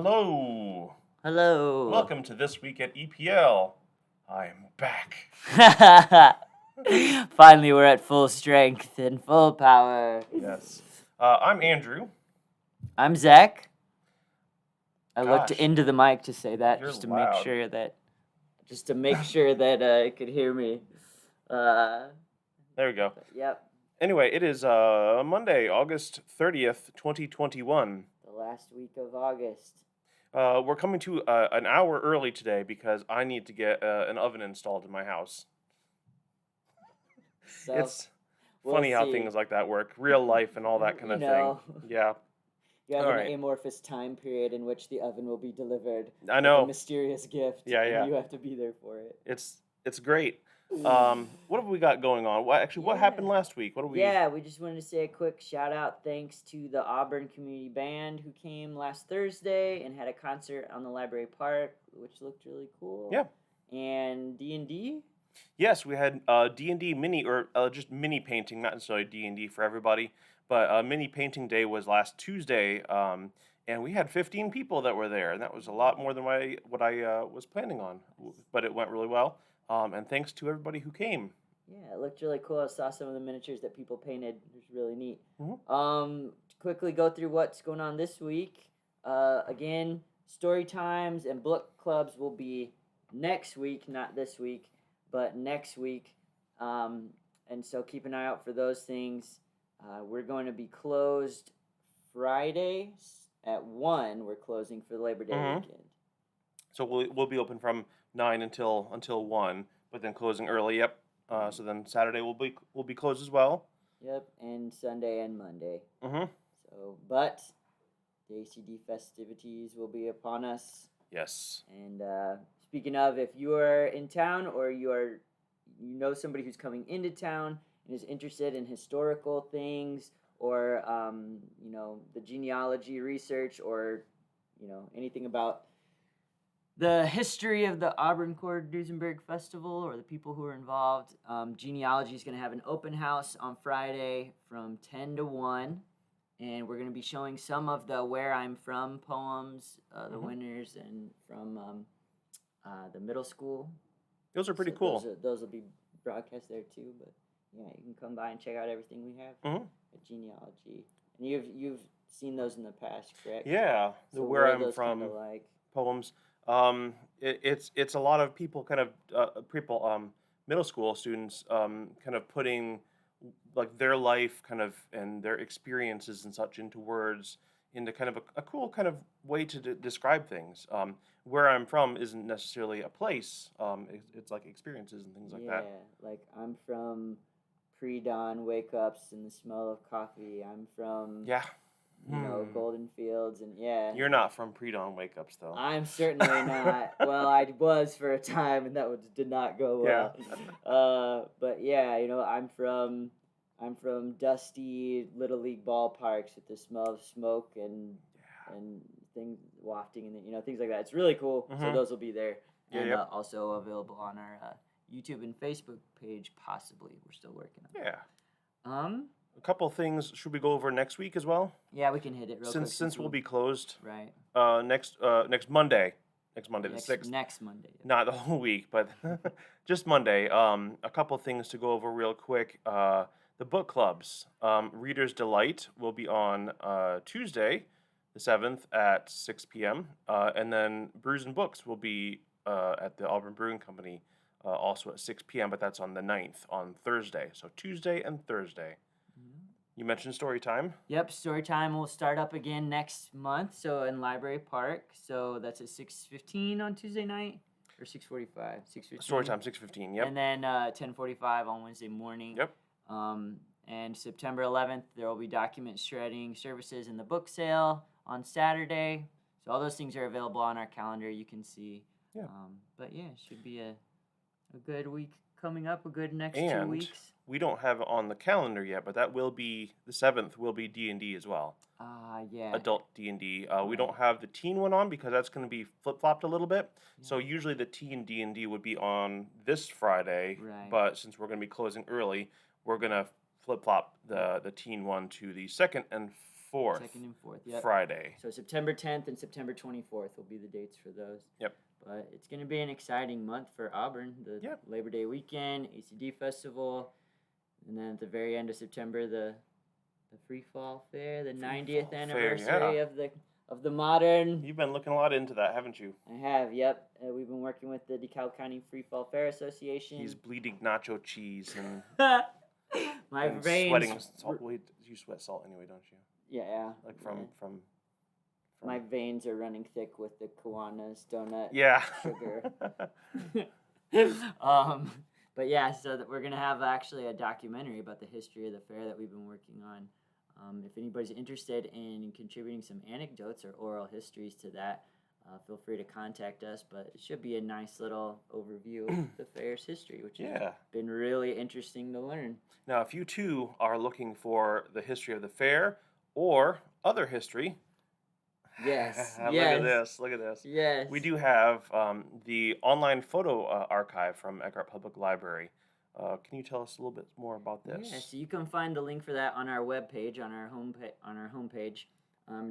Hello. Hello. Welcome to This Week at EPL. I'm back. Finally, we're at full strength and full power. Yes. I'm Andrew. I'm Zach. I looked Gosh, into the mic to say that you're just to loud. make sure that it could hear me. There we go. Yep. Anyway, it is Monday, August 30th, 2021. The last week of August. We're coming to an hour early today because I need to get an oven installed in my house. So It's we'll funny how see. things like that work. Real life and all that kind of thing. Yeah. You have All an right. amorphous time period in which the oven will be delivered. I Like know. a mysterious gift. Yeah, yeah. And you have to be there for it. It's great. What have we got going on? What happened last week? What do we? Yeah, we just wanted to say a quick shout out thanks to the Auburn Community Band who came last Thursday and had a concert on the Library Park, which looked really cool. Yeah. And D&D? Yes, we had D&D mini, or just mini painting, not necessarily D&D for everybody, but mini painting day was last Tuesday, and we had 15 people that were there, and that was a lot more than what I was planning on, but it went really well, and thanks to everybody who came. Yeah, it looked really cool. I saw some of the miniatures that people painted. It was really neat. Mm-hmm. Quickly go through what's going on this week. Again, Storytimes and Book Clubs will be next week, not this week, but next week. And so keep an eye out for those things. We're going to be closed Friday at 1. We're closing for the Labor Day weekend. So we'll be open from 9 until 1, but then closing early. Yep. So then Saturday will be closed as well. Yep, and Sunday and Monday. Mm-hmm. So, but the ACD festivities will be upon us. Yes. And speaking of, if you are in town or you know somebody who's coming into town and is interested in historical things or the genealogy research or anything about the history of the Auburn Duesenberg Festival or the people who are involved, Genealogy is going to have an open house on Friday from 10 to 1. And we're going to be showing some of the Where I'm From poems, the winners, and from the middle school. Those are pretty cool. Those will be broadcast there too. But yeah, you can come by and check out everything we have at Genealogy. And you've seen those in the past, correct? Yeah, the So Where what are I'm those From kinda like? poems. It's a lot of people middle school students kind of putting like their life kind of and their experiences and such into words, into kind of a cool kind of way to describe things. Where I'm from isn't necessarily a place. It's like experiences and things like that. Yeah, like I'm from pre-dawn wake-ups and the smell of coffee. I'm from Golden Fields, and You're not from pre-dawn wake-ups though. I'm certainly not. Well, I was for a time, and that did not go well. Yeah. But yeah, I'm from dusty Little League ballparks with the smell of smoke and things wafting and things like that. It's really cool. So those will be there, and also available on our YouTube and Facebook page. Possibly, we're still working on it. Yeah. A couple of things should we go over next week as well? Yeah, we can hit it real quick. Since we'll be closed. Right. Next Monday. Next Monday, the 6th. Next Monday. Yeah. Not the whole week, but just Monday. A couple of things to go over real quick. The book clubs. Reader's Delight will be on Tuesday, the 7th at 6 p.m. And then Brews and Books will be at the Auburn Brewing Company also at 6 p.m., but that's on the 9th, on Thursday. So Tuesday and Thursday. You mentioned Storytime. Yep, Storytime will start up again next month, so in Library Park. So that's at 6:15 on Tuesday night, or 6:45? 6:15. Storytime, 6:15, yep. And then 10:45 on Wednesday morning. Yep. And September 11th, there will be document shredding services in the book sale on Saturday. So all those things are available on our calendar, you can see. Yeah. But yeah, it should be a good week coming up, a good next 2 weeks. We don't have it on the calendar yet, but that will be the 7th. Will be D&D as well. Yeah. Adult D&D. We don't have the teen one on because that's going to be flip flopped a little bit. Yeah. So usually the teen D&D would be on this Friday, but since we're going to be closing early, we're going to flip flop the teen one to the second and 4th. 2nd and 4th, yep. Friday. So September 10th and September 24th will be the dates for those. Yep. But it's going to be an exciting month for Auburn. The Labor Day weekend, ACD Festival, and then at the very end of September, the Free Fall Fair, the 90th anniversary of the modern. You've been looking a lot into that, haven't you? I have, yep. We've been working with the DeKalb County Free Fall Fair Association. He's bleeding nacho cheese and my and veins. sweating salt. Wait, you sweat salt anyway, don't you? Yeah. Like from my veins are running thick with the Kiwanis donut sugar. But yeah, so that we're gonna have actually a documentary about the history of the fair that we've been working on. If anybody's interested in contributing some anecdotes or oral histories to that, feel free to contact us. But it should be a nice little overview of the fair's history, which has been really interesting to learn. Now, if you too are looking for the history of the fair or other history, yes, look at this. Yes, we do have the online photo archive from Eckhart Public Library. Can you tell us a little bit more about this? Yeah, so you can find the link for that on our webpage, on our homepage.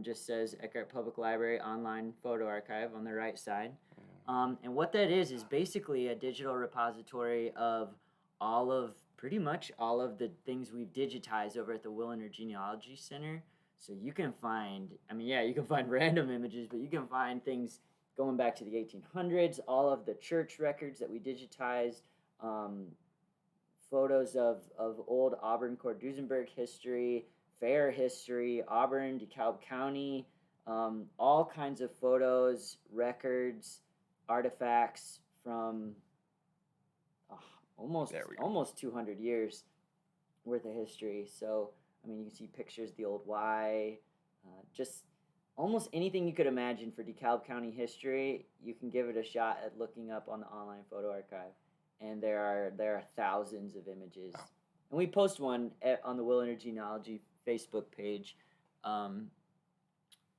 Just says Eckhart Public Library Online Photo Archive on the right side. And what that is basically a digital repository of pretty much all of the things we've digitized over at the Willennar Genealogy Center. So you can find, you can find random images, but you can find things going back to the 1800s, all of the church records that we digitized, photos of old Auburn Court-Duesenberg history, fair history, Auburn, DeKalb County, all kinds of photos, records, artifacts from almost 200 years worth of history. So, you can see pictures of the old Y, just almost anything you could imagine for DeKalb County history, you can give it a shot at looking up on the online photo archive. And there are thousands of images. Wow. And we post one on the Willennar Genealogy Facebook page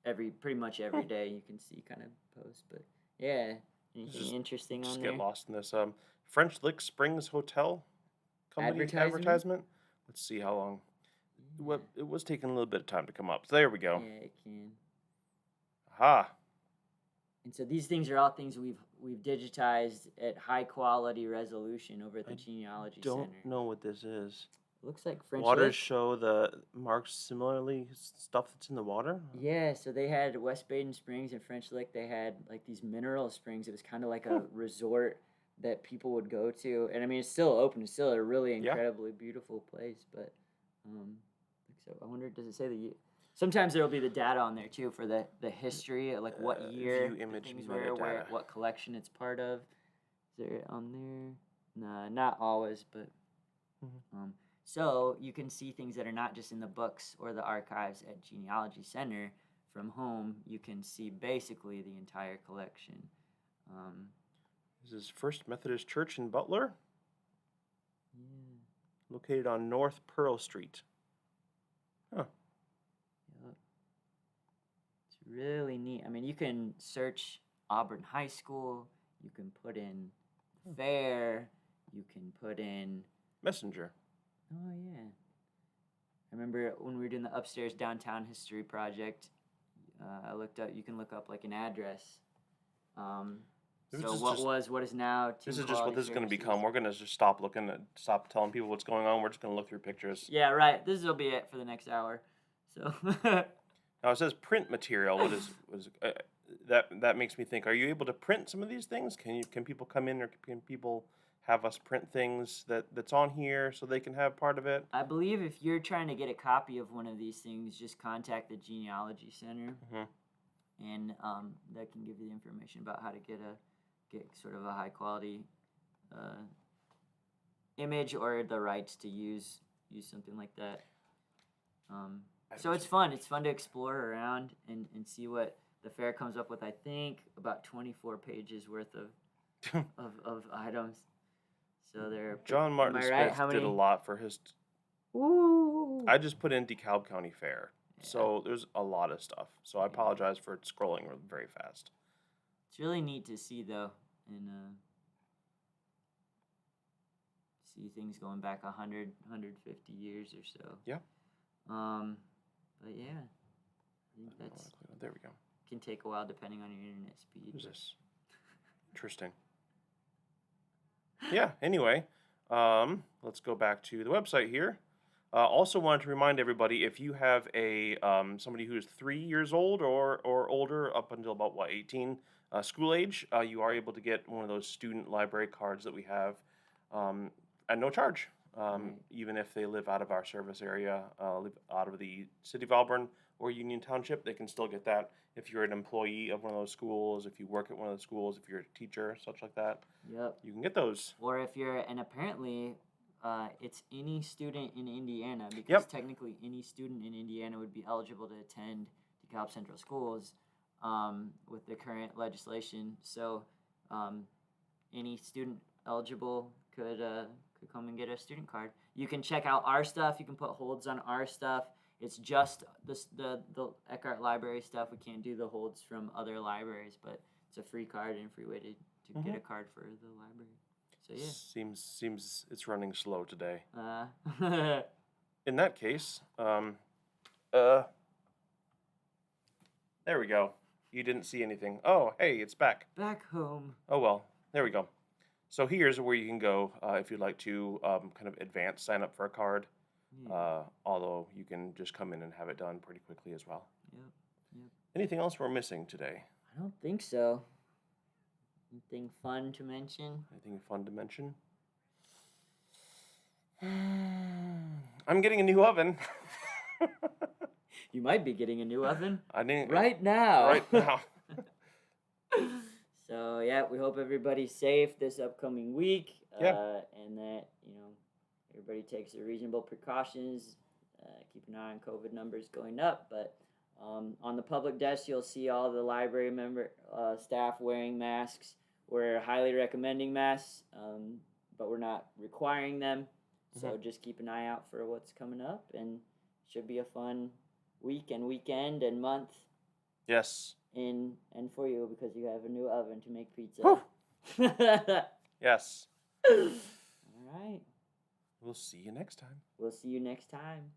pretty much every day. You can see kind of posts. But yeah, anything interesting on there? Just get lost in this. French Lick Springs Hotel Company advertisement. Let's see how long. It was taking a little bit of time to come up. So there we go. Yeah, it can. Aha. And so these things are all things we've digitized at high quality resolution over at the Genealogy Center. Don't know what this is. It looks like French Waters Lake. show the marks similarly stuff that's in the water. Yeah, so they had West Baden Springs and French Lake. They had like these mineral springs. It was kind of like a resort that people would go to, and it's still open. It's still a really incredibly beautiful place. But so I wonder, does it say the? Sometimes there will be the data on there too for the history, like what year things were, what collection it's part of. Is there on there? Nah, not always, but so you can see things that are not just in the books or the archives at Genealogy Center. From home, you can see basically the entire collection. This is First Methodist Church in Butler. Yeah. Located on North Pearl Street. Huh. Yep. It's really neat. You can search Auburn High School. You can put in fair. You can put in Messenger. Oh, yeah. I remember when we were doing the upstairs downtown history project, I looked up, you can look up like an address. What is now This is just what this is going to become. We're going to just stop telling people what's going on. We're just going to look through pictures. Yeah, right. This will be it for the next hour. So now it says print material. What is that makes me think, are you able to print some of these things? Can people come in, or can people have us print things that's on here so they can have part of it? I believe if you're trying to get a copy of one of these things, just contact the Genealogy Center, and that can give you the information about how to get sort of a high quality image or the rights to use something like that. So it's fun. It's fun to explore around and see what the fair comes up with. I think about 24 pages worth of items. So they're John Martin Smith did a lot for his. Ooh. I just put in DeKalb County Fair, so there's a lot of stuff. So I apologize for scrolling very fast. It's really neat to see though, and see things going back 100, 150 years or so. Yeah. But yeah, I think that's There we go. can take a while depending on your internet speed. Who's this? Interesting. Yeah, anyway, let's go back to the website here. Also wanted to remind everybody, if you have a somebody who is 3 years old or older, up until about 18, school age, you are able to get one of those student library cards that we have at no charge. Even if they live out of our service area, live out of the city of Auburn or Union Township, they can still get that. If you're an employee of one of those schools, if you work at one of those schools, if you're a teacher, such like that, Yep. you can get those. Or if you're, and apparently it's any student in Indiana, because technically any student in Indiana would be eligible to attend DeKalb Central Schools with the current legislation. So any student eligible could come and get a student card. You can check out our stuff. You can put holds on our stuff. It's just the Eckhart library stuff. We can't do the holds from other libraries, but it's a free card and a free way to get a card for the library. So yeah. Seems it's running slow today. Uh, In that case, there we go. You didn't see anything. Oh, hey, it's back. Back home. Oh well, there we go. So here's where you can go if you'd like to kind of advance sign up for a card. Although you can just come in and have it done pretty quickly as well. Yep. Anything else we're missing today? I don't think so. Anything fun to mention? Anything fun to mention? I'm getting a new oven. You might be getting a new oven. I didn't. Right now. Right now. So yeah, we hope everybody's safe this upcoming week. And that everybody takes the reasonable precautions. Keep an eye on COVID numbers going up, but on the public desk you'll see all the library staff wearing masks. We're highly recommending masks, but we're not requiring them. So just keep an eye out for what's coming up, and should be a fun week and weekend and month. Yes. And for you, because you have a new oven to make pizza. Yes. All right. We'll see you next time. We'll see you next time.